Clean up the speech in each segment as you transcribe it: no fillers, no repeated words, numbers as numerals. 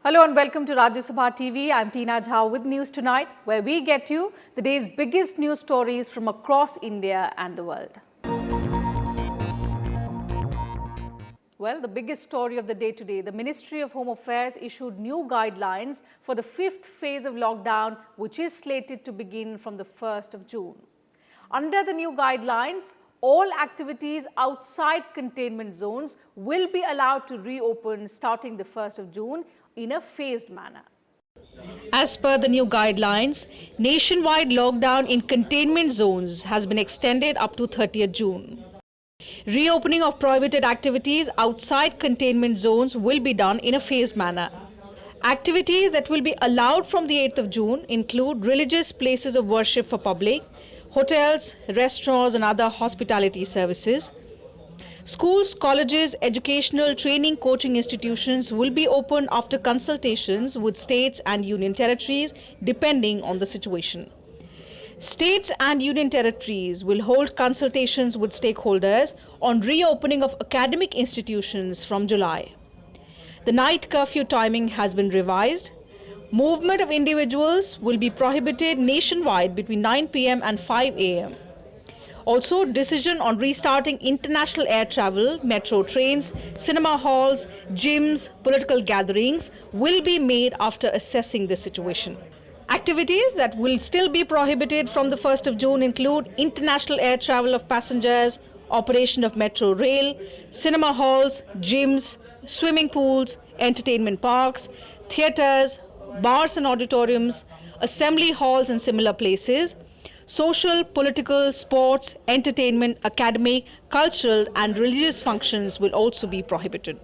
Hello and welcome to Rajya Sabha TV. I'm Tina Jha with News Tonight, where we get you the day's biggest news stories from across India and the world. Well, the biggest story of the day today, the Ministry of Home Affairs issued new guidelines for the fifth phase of lockdown, which is slated to begin from the 1st of June. Under the new guidelines, all activities outside containment zones will be allowed to reopen starting the 1st of June in a phased manner. As per the new guidelines, nationwide lockdown in containment zones has been extended up to 30th June. Reopening of prohibited activities outside containment zones will be done in a phased manner. Activities that will be allowed from the 8th of June include religious places of worship for public, hotels, restaurants and other hospitality services. Schools, colleges, educational, training, coaching institutions will be open after consultations with states and union territories depending on the situation. States and union territories will hold consultations with stakeholders on reopening of academic institutions from July. The night curfew timing has been revised. Movement of individuals will be prohibited nationwide between 9 p.m. and 5 a.m. Also, decision on restarting international air travel, metro trains, cinema halls, gyms, political gatherings will be made after assessing the situation. Activities that will still be prohibited from the 1st of June include international air travel of passengers, operation of metro rail, cinema halls, gyms, swimming pools, entertainment parks, theatres, bars and auditoriums, assembly halls and similar places. Social, political, sports, entertainment, academic, cultural and religious functions will also be prohibited.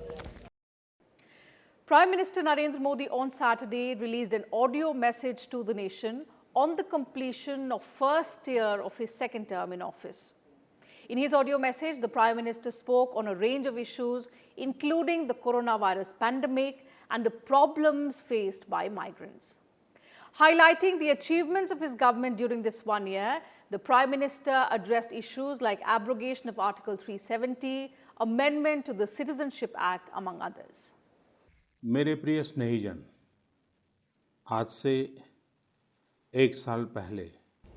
Prime Minister Narendra Modi on Saturday released an audio message to the nation on the completion of first year of his second term in office. In his audio message, the Prime Minister spoke on a range of issues, including the coronavirus pandemic and the problems faced by migrants. Highlighting the achievements of his government during this 1 year, the Prime Minister addressed issues like abrogation of Article 370, amendment to the Citizenship Act, among others. मेरे प्रिय स्नेहीजन, आज से एक साल पहले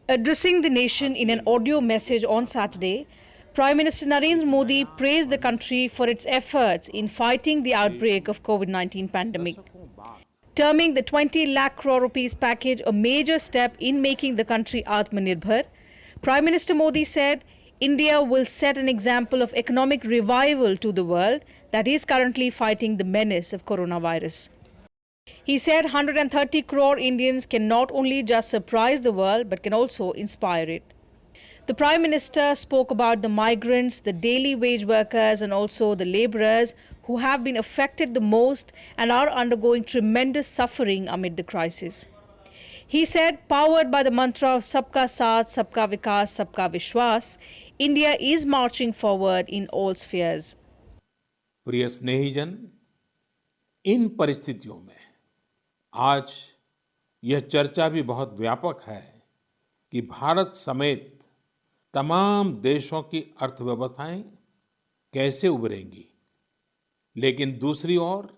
Addressing the nation in an audio message on Saturday, Prime Minister Narendra Modi praised the country for its efforts in fighting the outbreak of COVID-19 pandemic. Terming the 20 lakh crore rupees package a major step in making the country Atmanirbhar, Prime Minister Modi said, India will set an example of economic revival to the world that is currently fighting the menace of coronavirus. He said 130 crore Indians can not only just surprise the world but can also inspire it. The Prime Minister spoke about the migrants, the daily wage workers and also the labourers who have been affected the most and are undergoing tremendous suffering amid the crisis. He said, powered by the mantra of Sabka Saath, Sabka Vikas, Sabka Vishwas, India is marching forward in all spheres. प्रिय स्नेहीजन, इन परिस्थितियों में आज यह चर्चा भी बहुत व्यापक है कि भारत समेत तमाम देशों की अर्थव्यवस्थाएं कैसे उभरेंगी। लेकिन दूसरी ओर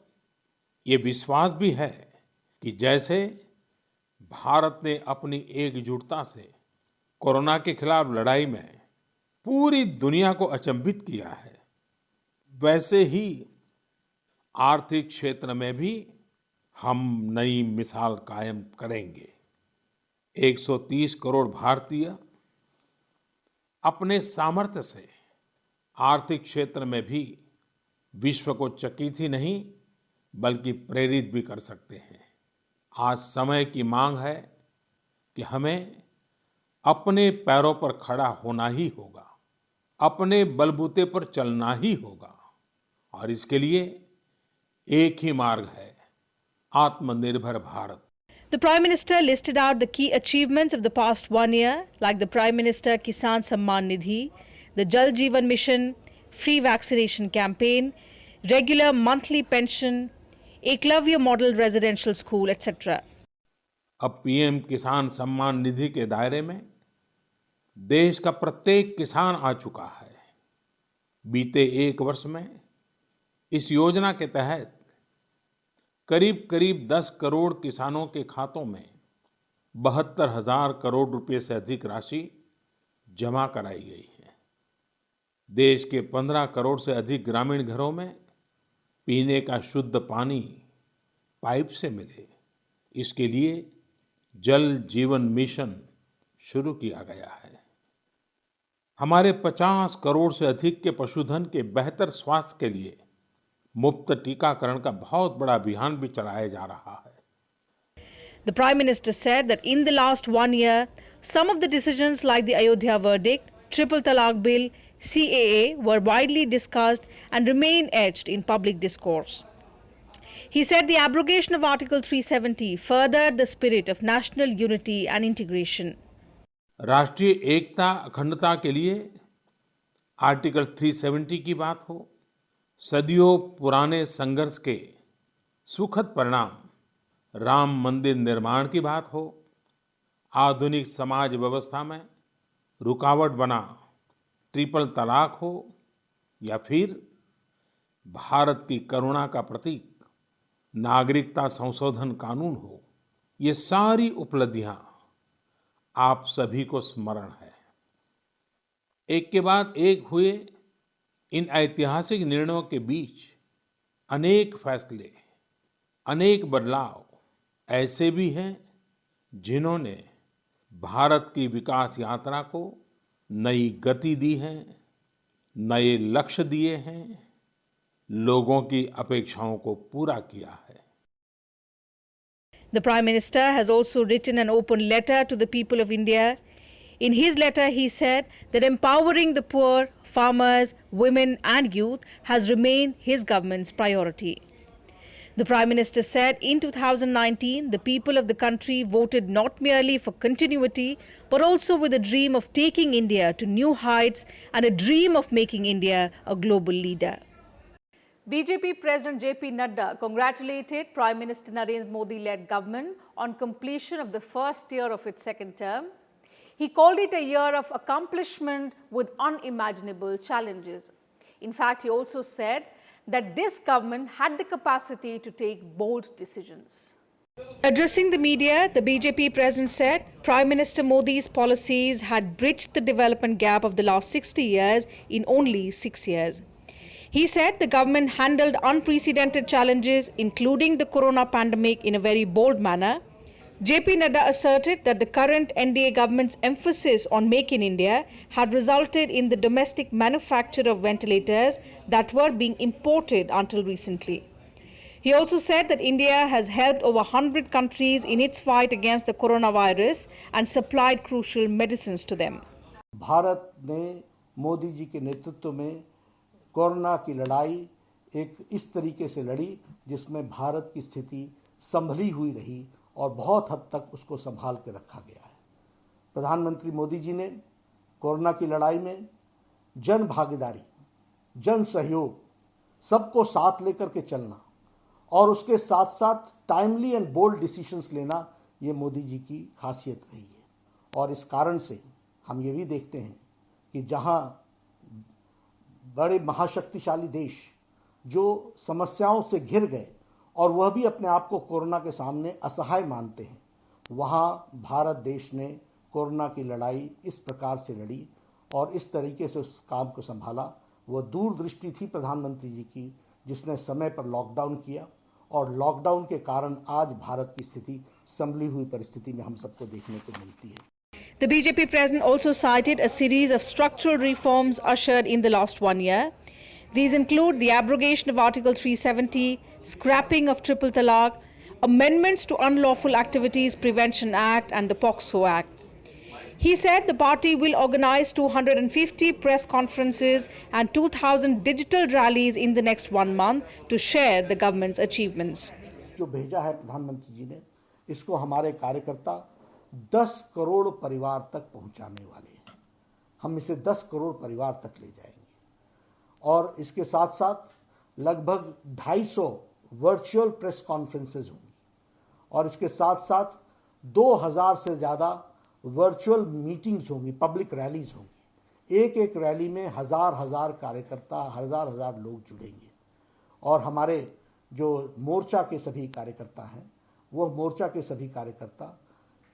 ये विश्वास भी है कि जैसे भारत ने अपनी एकजुटता से कोरोना के खिलाफ लड़ाई में पूरी दुनिया को अचंभित किया है, वैसे ही आर्थिक क्षेत्र में भी हम नई मिसाल कायम करेंगे। 130 करोड़ भारतीय अपने सामर्थ्य से आर्थिक क्षेत्र में भी विश्व को चकित ही नहीं बल्कि प्रेरित भी कर सकते हैं। आज समय की मांग है कि हमें अपने पैरों पर खड़ा होना ही होगा, अपने बलबूते पर चलना ही होगा और इसके लिए एक ही मार्ग है, आत्मनिर्भर Bharat. The Prime Minister listed out the key achievements of the past 1 year, like the Prime Minister Kisan Samman Nidhi, the Jal Jeevan Mission, free vaccination campaign, regular monthly pension, Eklavya model residential school, etc. अब PM किसान सम्मान निधि के दायरे में देश का प्रत्येक किसान आ चुका है। बीते एक वर्ष में इस योजना के तहत करीब करीब 10 करोड़ किसानों के खातों में 72,000 करोड़ रुपए से अधिक राशि जमा कराई गई है। देश के 15 करोड़ से अधिक ग्रामीण घरों में पीने का शुद्ध पानी पाइप से मिले, इसके लिए जल जीवन मिशन शुरू किया गया है। हमारे 50 करोड़ से अधिक के पशुधन के बेहतर स्वास्थ्य के लिए मुफ्त टीकाकरण का बहुत बड़ा अभियान भी चलाया जा रहा है। The Prime Minister said that in the last 1 year, some of the decisions like the Ayodhya verdict, Triple Talaq Bill, CAA were widely discussed and remain etched in public discourse. He said the abrogation of Article 370 furthered the spirit of national unity and integration. राष्ट्रीय एकता अखंडता के लिए article 370 की बात हो, सदियों पुराने संघर्ष के सुखद परिणाम राम मंदिर निर्माण की बात हो, आधुनिक समाज व्यवस्था में रुकावट बना ट्रिपल तलाक हो, या फिर भारत की करुणा का प्रतीक नागरिकता संशोधन कानून हो, ये सारी उपलब्धियां आप सभी को स्मरण है। एक के बाद एक हुए इन ऐतिहासिक निर्णयों के बीच अनेक फैसले, अनेक बदलाव ऐसे भी हैं जिन्होंने भारत की विकास यात्रा को नई गति दी है, नए लक्ष्य दिए हैं, लोगों की अपेक्षाओं को पूरा किया है। The Prime Minister has also written an open letter to the people of India. In his letter, he said that empowering the poor, farmers, women and youth has remained his government's priority. The Prime Minister said in 2019, the people of the country voted not merely for continuity, but also with a dream of taking India to new heights and a dream of making India a global leader. BJP President JP Nadda congratulated Prime Minister Narendra Modi-led government on completion of the first year of its second term. He called it a year of accomplishment with unimaginable challenges. In fact, he also said that this government had the capacity to take bold decisions. Addressing the media, the BJP president said Prime Minister Modi's policies had bridged the development gap of the last 60 years in only 6 years. He said the government handled unprecedented challenges, including the corona pandemic, in a very bold manner. JP Nadda asserted that the current NDA government's emphasis on Make in India had resulted in the domestic manufacture of ventilators that were being imported until recently. He also said that India has helped over 100 countries in its fight against the coronavirus and supplied crucial medicines to them. Bharat ने मोदी जी के नेतृत्व में corona की लड़ाई एक इस तरीके से लड़ी जिसमें भारत की स्थिति संभली हुई रही और बहुत हद तक उसको संभाल के रखा गया है। प्रधानमंत्री मोदी जी ने कोरोना की लड़ाई में जन भागीदारी, जन सहयोग, सबको साथ लेकर के चलना और उसके साथ साथ टाइमली एंड बोल्ड डिसीजंस लेना, ये मोदी जी की खासियत रही है। और इस कारण से हम ये भी देखते हैं कि जहां बड़े महाशक्तिशाली देश जो समस्याओं से घिर गए और वह भी अपने आप को कोरोना के सामने असहाय मानते हैं, वहां भारत देश ने कोरोना की लड़ाई इस प्रकार से लड़ी और इस तरीके से उस काम को संभाला। वह दूरदृष्टि थी प्रधानमंत्री जी की, जिसने समय पर लॉकडाउन किया और लॉकडाउन के कारण आज भारत की स्थिति संभली हुई परिस्थिति में हम सबको देखने को मिलती है। The BJP president also cited a series of structural reforms ushered in the last 1 year. These include the abrogation of Article 370, scrapping of Triple Talaq, amendments to Unlawful Activities Prevention Act and the POCSO Act. He said the party will organize 250 press conferences and 2,000 digital rallies in the next 1 month to share the government's achievements. जो भेजा है प्रधानमंत्री जी ने, इसको हमारे कार्यकर्ता 10 करोड़ परिवार तक पहुंचाने वाले हैं। हम इसे 10 करोड़ परिवार तक ले जाएंगे और इसके साथ साथ लगभग 250 वर्चुअल प्रेस कॉन्फ्रेंसेज होंगी और इसके साथ साथ 2000 से ज़्यादा वर्चुअल मीटिंग्स होंगी, पब्लिक रैलीज होंगी। एक एक रैली में हजार हजार कार्यकर्ता, हजार हजार लोग जुड़ेंगे और हमारे जो मोर्चा के सभी कार्यकर्ता हैं, वो मोर्चा के सभी कार्यकर्ता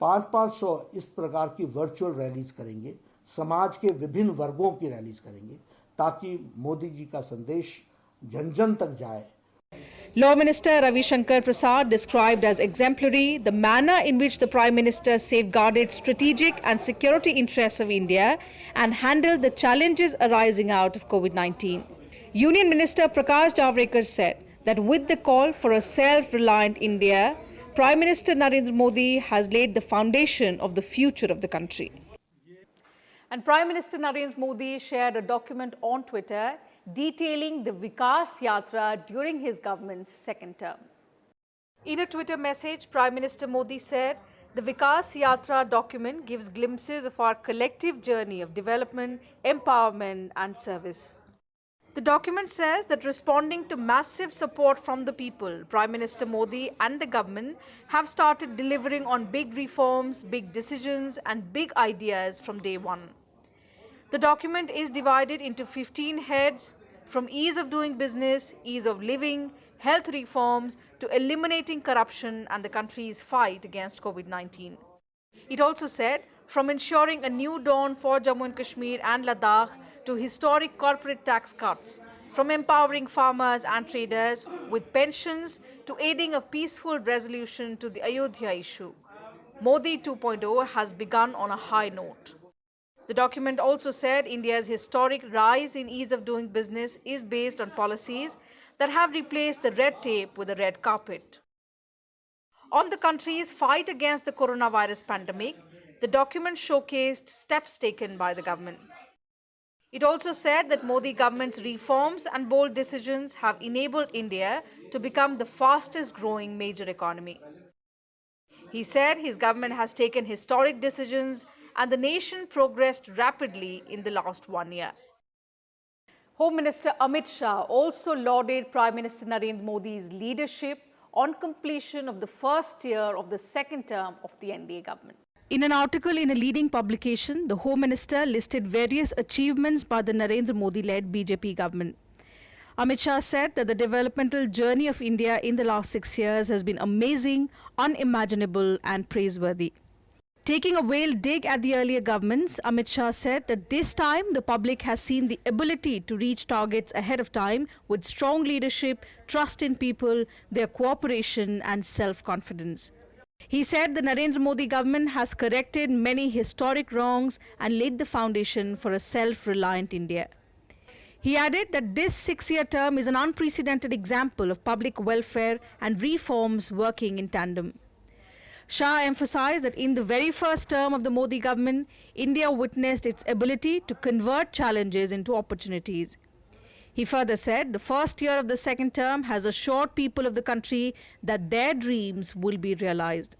500-500 इस प्रकार की वर्चुअल रैलीज करेंगे, समाज के विभिन्न वर्गों की रैलीज करेंगे, ताकि मोदी जी का संदेश जन जन तक जाए। Law Minister Ravi Shankar Prasad described as exemplary the manner in which the Prime Minister safeguarded strategic and security interests of India and handled the challenges arising out of COVID-19. Union Minister Prakash Javadekar said that with the call for a self-reliant India, Prime Minister Narendra Modi has laid the foundation of the future of the country. And Prime Minister Narendra Modi shared a document on Twitter detailing the Vikas Yatra during his government's second term. In a Twitter message, Prime Minister Modi said, the Vikas Yatra document gives glimpses of our collective journey of development, empowerment and service. The document says that responding to massive support from the people, Prime Minister Modi and the government have started delivering on big reforms, big decisions and big ideas from day one. The document is divided into 15 heads, from ease of doing business, ease of living, health reforms to eliminating corruption and the country's fight against COVID-19. It also said, from ensuring a new dawn for Jammu and Kashmir and Ladakh to historic corporate tax cuts, from empowering farmers and traders with pensions to aiding a peaceful resolution to the Ayodhya issue. Modi 2.0 has begun on a high note. The document also said India's historic rise in ease of doing business is based on policies that have replaced the red tape with a red carpet. On the country's fight against the coronavirus pandemic, the document showcased steps taken by the government. It also said that Modi government's reforms and bold decisions have enabled India to become the fastest growing major economy. He said his government has taken historic decisions and the nation progressed rapidly in the last 1 year. Home Minister Amit Shah also lauded Prime Minister Narendra Modi's leadership on completion of the first year of the second term of the NDA government. In an article in a leading publication, the Home Minister listed various achievements by the Narendra Modi-led BJP government. Amit Shah said that the developmental journey of India in the last 6 years has been amazing, unimaginable and praiseworthy. Taking a veiled dig at the earlier governments, Amit Shah said that this time the public has seen the ability to reach targets ahead of time with strong leadership, trust in people, their cooperation and self-confidence. He said the Narendra Modi government has corrected many historic wrongs and laid the foundation for a self-reliant India. He added that this 6-year term is an unprecedented example of public welfare and reforms working in tandem. Shah emphasized that in the very first term of the Modi government, India witnessed its ability to convert challenges into opportunities. He further said the first year of the second term has assured people of the country that their dreams will be realized.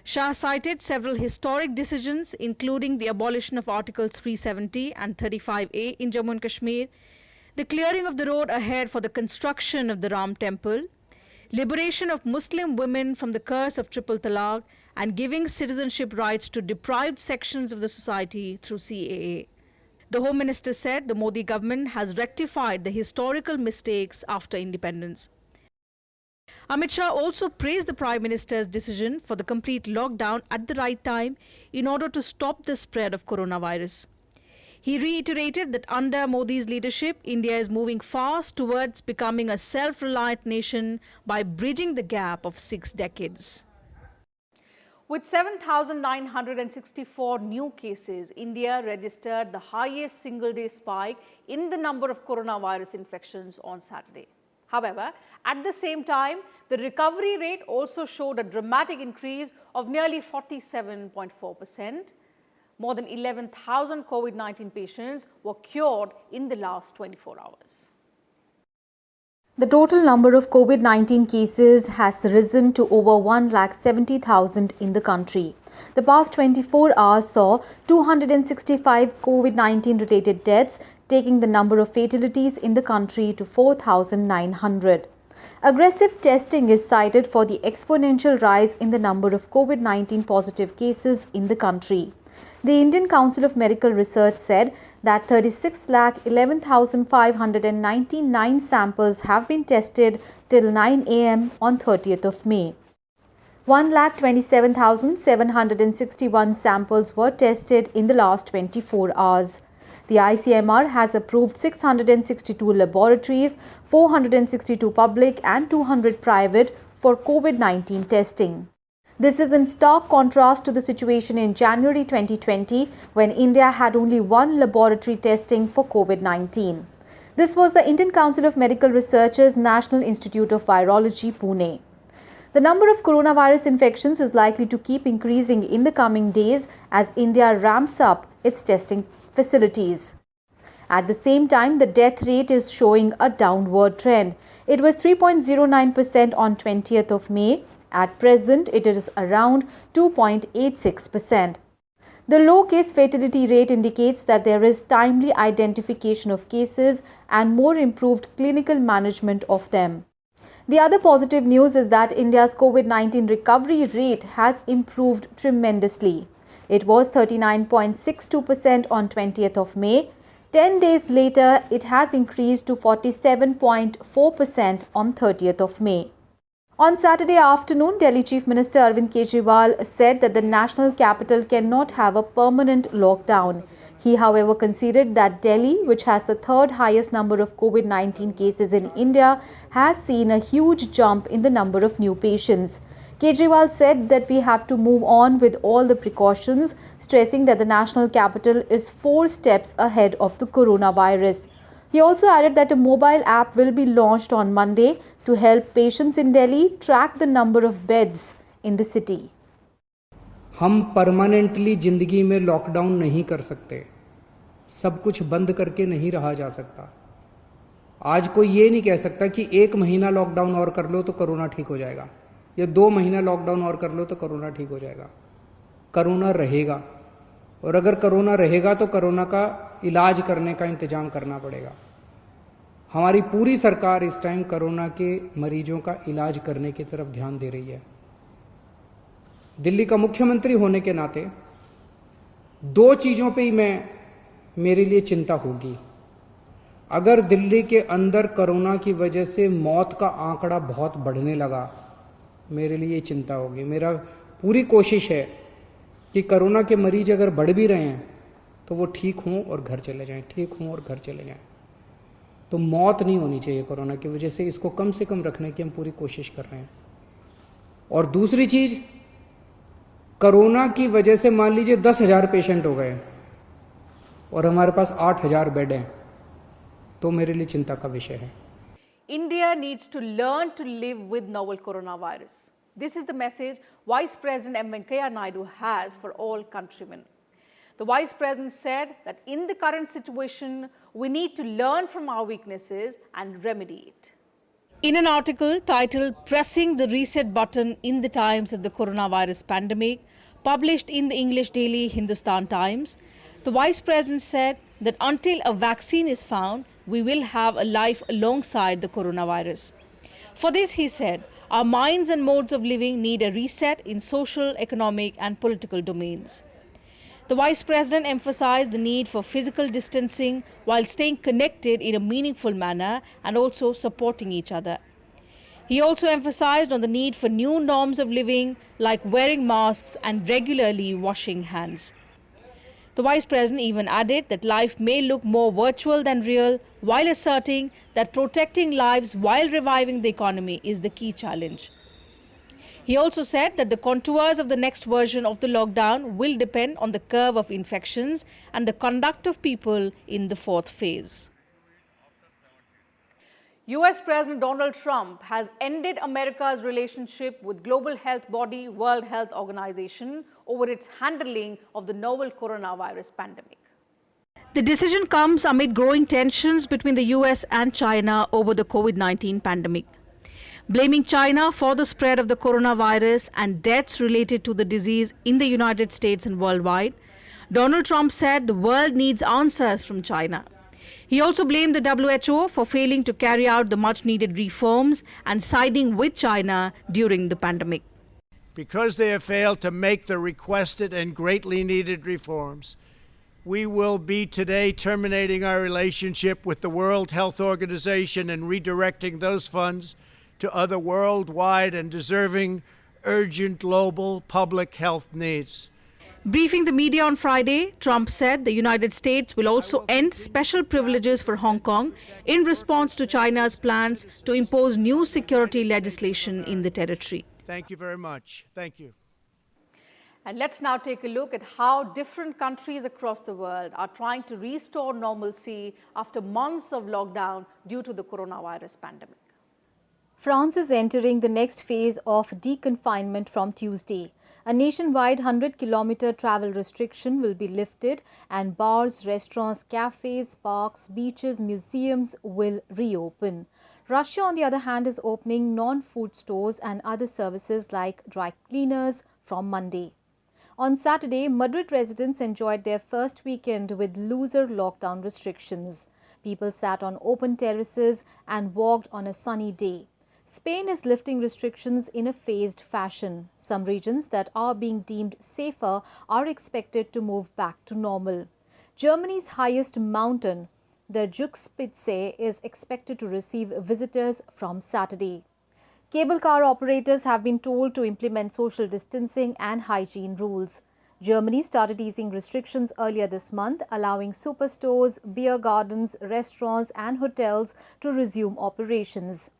Shah cited several historic decisions, including the abolition of Article 370 and 35A in Jammu and Kashmir, the clearing of the road ahead for the construction of the Ram Temple, liberation of Muslim women from the curse of triple talaq, and giving citizenship rights to deprived sections of the society through CAA. The Home Minister said the Modi government has rectified the historical mistakes after independence. Amit Shah also praised the Prime Minister's decision for the complete lockdown at the right time in order to stop the spread of coronavirus. He reiterated that under Modi's leadership, India is moving fast towards becoming a self-reliant nation by bridging the gap of 6 decades. With 7,964 new cases, India registered the highest single-day spike in the number of coronavirus infections on Saturday. However, at the same time, the recovery rate also showed a dramatic increase of nearly 47.4%. More than 11,000 COVID-19 patients were cured in the last 24 hours. The total number of COVID-19 cases has risen to over 1,70,000 in the country. The past 24 hours saw 265 COVID-19 related deaths, taking the number of fatalities in the country to 4,900. Aggressive testing is cited for the exponential rise in the number of COVID-19 positive cases in the country. The Indian Council of Medical Research said that 36,11,599 samples have been tested till 9 am on 30th of May. 1,27,761 samples were tested in the last 24 hours. The ICMR has approved 662 laboratories, 462 public and 200 private for COVID-19 testing. This is in stark contrast to the situation in January 2020 when India had only one laboratory testing for COVID-19. This was the Indian Council of Medical Research's National Institute of Virology, Pune. The number of coronavirus infections is likely to keep increasing in the coming days as India ramps up its testing facilities. At the same time, the death rate is showing a downward trend. It was 3.09% on 20th of May. At present, it is around 2.86%. The low case fatality rate indicates that there is timely identification of cases and more improved clinical management of them. The other positive news is that India's COVID-19 recovery rate has improved tremendously. It was 39.62% on 20th of May. 10 days later, it has increased to 47.4% on 30th of May. On Saturday afternoon, Delhi Chief Minister Arvind Kejriwal said that the national capital cannot have a permanent lockdown. He, however, conceded that Delhi, which has the third highest number of COVID-19 cases in India, has seen a huge jump in the number of new patients. Kejriwal said that we have to move on with all the precautions, stressing that the national capital is 4 steps ahead of the coronavirus. He also added that a mobile app will be launched on Monday to help patients in Delhi track the number of beds in the city. हम permanently जिंदगी में lockdown नहीं कर सकते, सब कुछ बंद करके नहीं रहा जा सकता। आज कोई ये नहीं कह सकता कि 1 महीना लॉकडाउन और कर लो तो कोरोना ठीक हो जाएगा, या 2 महीना लॉकडाउन और कर लो तो कोरोना ठीक हो जाएगा। कोरोना रहेगा, और अगर कोरोना रहेगा तो कोरोना का इलाज करने का इंतजाम करना पड़ेगा। हमारी पूरी सरकार इस टाइम कोरोना के मरीजों का इलाज करने की तरफ ध्यान दे रही है। दिल्ली का मुख्यमंत्री होने के नाते 2 चीज़ों पे ही मेरे लिए चिंता होगी। अगर दिल्ली के अंदर कोरोना की वजह से मौत का आंकड़ा बहुत बढ़ने लगा, मेरे लिए चिंता होगी। मेरा पूरी कोशिश है कि कोरोना के मरीज अगर बढ़ भी रहे हैं तो वो ठीक हों और घर चले जाएं, ठीक हों और घर चले जाएं। तो मौत नहीं होनी चाहिए कोरोना की वजह से, इसको कम से कम रखने की हम पूरी कोशिश कर रहे हैं। और दूसरी चीज़, कोरोना की वजह से मान लीजिए 10,000 पेशेंट हो गए और हमारे पास 8,000 बेड हैं, तो मेरे लिए चिंता का विषय है। India needs to learn to live with novel coronavirus. This is the message Vice President M. Venkaiah Naidu has for all countrymen. The Vice President said that in the current situation, we need to learn from our weaknesses and remedy it. In an article titled Pressing the Reset Button in the Times of the Coronavirus Pandemic, published in the English daily Hindustan Times, the Vice President said that until a vaccine is found, we will have a life alongside the coronavirus. For this, he said, our minds and modes of living need a reset in social, economic and political domains. The Vice President emphasized the need for physical distancing while staying connected in a meaningful manner and also supporting each other. He also emphasized on the need for new norms of living like wearing masks and regularly washing hands. The Vice President even added that life may look more virtual than real, while asserting that protecting lives while reviving the economy is the key challenge. He also said that the contours of the next version of the lockdown will depend on the curve of infections and the conduct of people in the 4th phase. US President Donald Trump has ended America's relationship with global health body World Health Organization over its handling of the novel coronavirus pandemic. The decision comes amid growing tensions between the US and China over the COVID-19 pandemic. Blaming China for the spread of the coronavirus and deaths related to the disease in the United States and worldwide, Donald Trump said the world needs answers from China. He also blamed the WHO for failing to carry out the much-needed reforms and siding with China during the pandemic. Because they have failed to make the requested and greatly needed reforms, we will be today terminating our relationship with the World Health Organization and redirecting those funds to other worldwide and deserving urgent global public health needs. Briefing the media on Friday, Trump said the United States will also end special privileges for Hong Kong in response to China's plans to impose new security legislation in the territory. Thank you very much. Thank you. And let's now take a look at how different countries across the world are trying to restore normalcy after months of lockdown due to the coronavirus pandemic. France is entering the next phase of deconfinement from Tuesday. A nationwide 100-kilometer travel restriction will be lifted and bars, restaurants, cafes, parks, beaches, museums will reopen. Russia, on the other hand, is opening non-food stores and other services like dry cleaners from Monday. On Saturday, Madrid residents enjoyed their first weekend with looser lockdown restrictions. People sat on open terraces and walked on a sunny day. Spain is lifting restrictions in a phased fashion. Some regions that are being deemed safer are expected to move back to normal. Germany's highest mountain, the Zugspitze, is expected to receive visitors from Saturday. Cable car operators have been told to implement social distancing and hygiene rules. Germany started easing restrictions earlier this month, allowing superstores, beer gardens, restaurants and hotels to resume operations.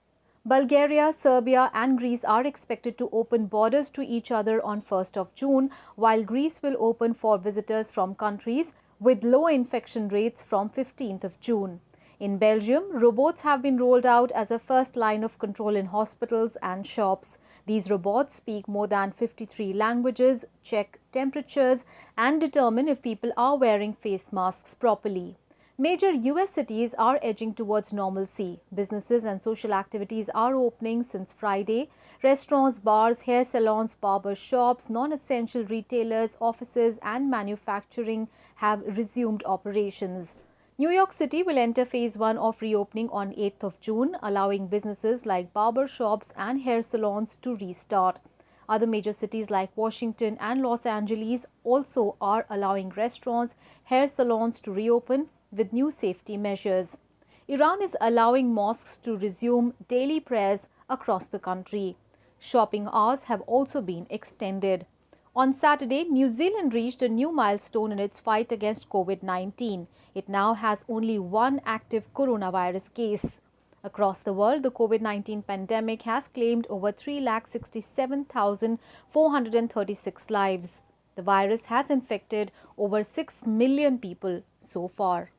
Bulgaria, Serbia and Greece are expected to open borders to each other on 1st of June, while Greece will open for visitors from countries with low infection rates from 15th of June. In Belgium, robots have been rolled out as a first line of control in hospitals and shops. These robots speak more than 53 languages, check temperatures, and determine if people are wearing face masks properly. Major US cities are edging towards normalcy. Businesses and social activities are opening since Friday. Restaurants, bars, hair salons, barber shops, non-essential retailers, offices, and manufacturing have resumed operations. New York City will enter phase 1 of reopening on 8th of June, allowing businesses like barber shops and hair salons to restart. Other major cities like Washington and Los Angeles also are allowing restaurants, hair salons to reopen with new safety measures. Iran is allowing mosques to resume daily prayers across the country. Shopping hours have also been extended. On Saturday, New Zealand reached a new milestone in its fight against COVID-19. It now has only one active coronavirus case. Across the world, the COVID-19 pandemic has claimed over 367,436 lives. The virus has infected over 6 million people so far.